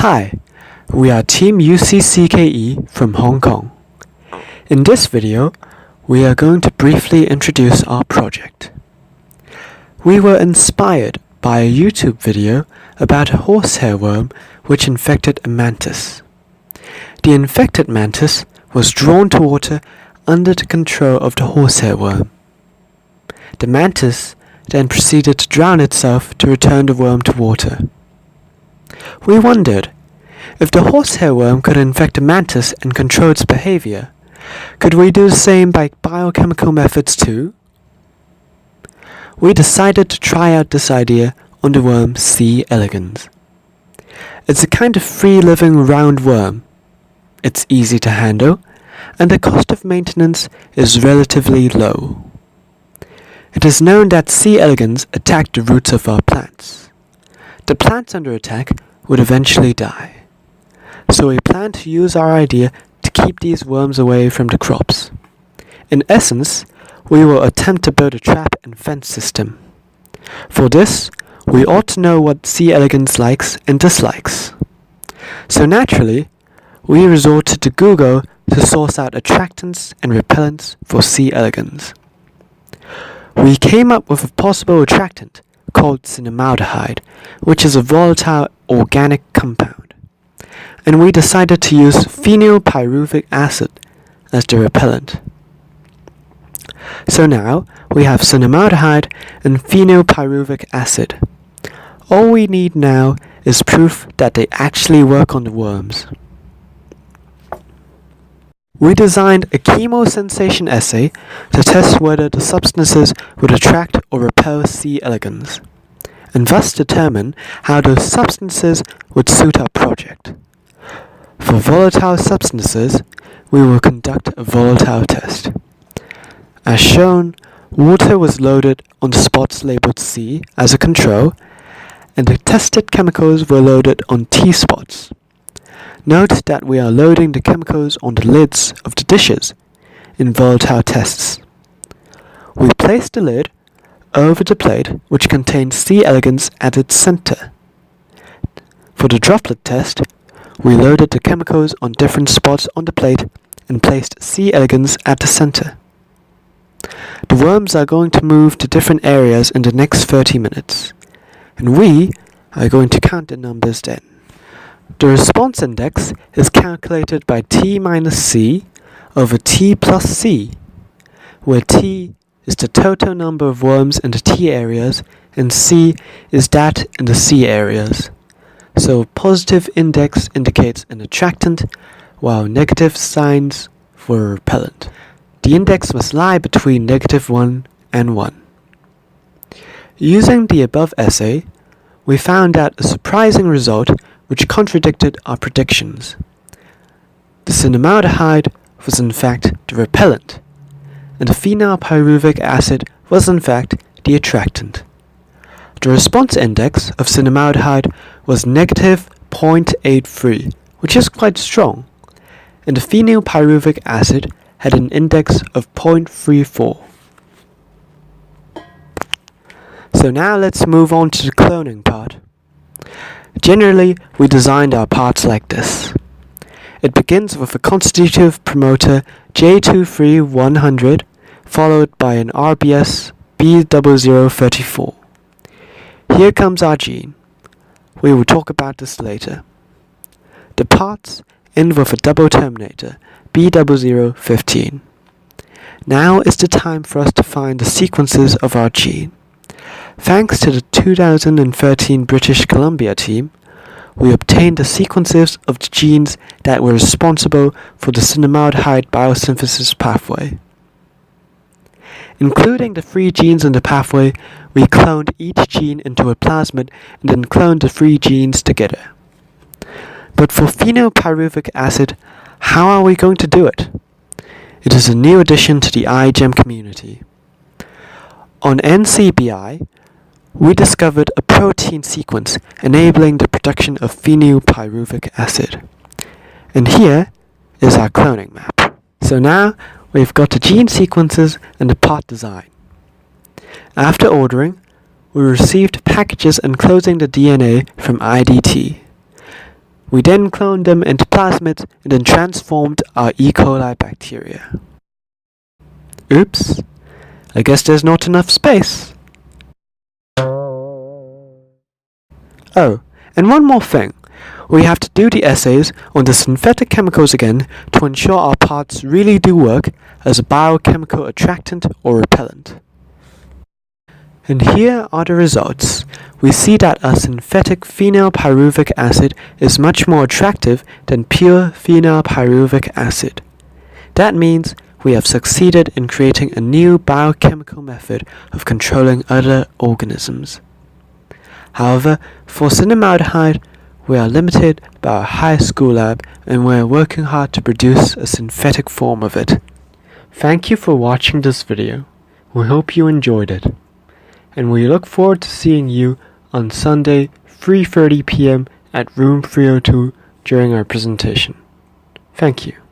Hi, we are Team UCCKE from Hong Kong. In this video, we are going to briefly introduce our project. We were inspired by a YouTube video about a horsehair worm which infected a mantis. The infected mantis was drawn to water under the control of the horsehair worm. The mantis then proceeded to drown itself to return the worm to water. We wondered, if the horsehair worm could infect a mantis and control its behavior, could we do the same by biochemical methods too? We decided to try out this idea on the worm C. elegans. It's a kind of free-living round worm. It's easy to handle, and the cost of maintenance is relatively low. It is known that C. elegans attack the roots of our plants. The plants under attack would eventually die. So we plan to use our idea to keep these worms away from the crops. In essence, we will attempt to build a trap and fence system. For this, we ought to know what C. elegans likes and dislikes. So naturally, we resorted to Google to source out attractants and repellents for C. elegans. We came up with a possible attractant called cinnamaldehyde, which is a volatile organic compound. And we decided to use phenylpyruvic acid as the repellent. So now we have cinnamaldehyde and phenylpyruvic acid. All we need now is proof that they actually work on the worms. We designed a chemosensation assay to test whether the substances would attract or repel C. elegans, and thus determine how those substances would suit our project. For volatile substances, we will conduct a volatile test. As shown, water was loaded on the spots labeled C as a control, and the tested chemicals were loaded on T spots. Note that we are loading the chemicals on the lids of the dishes in volatile tests. We place the lid over the plate which contains C. elegans at its center. For the droplet test, we loaded the chemicals on different spots on the plate and placed C. elegans at the center. The worms are going to move to different areas in the next 30 minutes, and we are going to count the numbers then. The response index is calculated by T minus C over T plus C, where T is the total number of worms in the T areas and C is that in the C areas. So positive index indicates an attractant, while negative signs for a repellent. The index must lie between -1 and 1. Using the above assay, we found out a surprising result which contradicted our predictions. The cinnamaldehyde was in fact the repellent, and the phenylpyruvic acid was in fact the attractant. The response index of cinnamaldehyde was -0.83, which is quite strong, and the phenylpyruvic acid had an index of 0.34. So now let's move on to the cloning part. Generally, we designed our parts like this. It begins with a constitutive promoter J23100, followed by an RBS B0034. Here comes our gene. We will talk about this later. The parts end with a double terminator, B0015. Now is the time for us to find the sequences of our gene. Thanks to the 2013 British Columbia team, we obtained the sequences of the genes that were responsible for the cinnamaldehyde biosynthesis pathway. Including the 3 genes in the pathway, we cloned each gene into a plasmid and then cloned the 3 genes together. But for phenylpyruvic acid, how are we going to do it? It is a new addition to the iGEM community. On NCBI, we discovered a protein sequence enabling the production of phenylpyruvic acid. And here is our cloning map. So now we've got the gene sequences and the part design. After ordering, we received packages enclosing the DNA from IDT. We then cloned them into plasmids and then transformed our E. coli bacteria. Oops, I guess there's not enough space. Oh, and one more thing. We have to do the assays on the synthetic chemicals again to ensure our parts really do work as a biochemical attractant or repellent. And here are the results. We see that our synthetic phenylpyruvic acid is much more attractive than pure phenylpyruvic acid. That means we have succeeded in creating a new biochemical method of controlling other organisms. However, for cinnamaldehyde, we are limited by our high school lab and we are working hard to produce a synthetic form of it. Thank you for watching this video. We hope you enjoyed it. And we look forward to seeing you on Sunday, 3:30 p.m. at room 302 during our presentation. Thank you.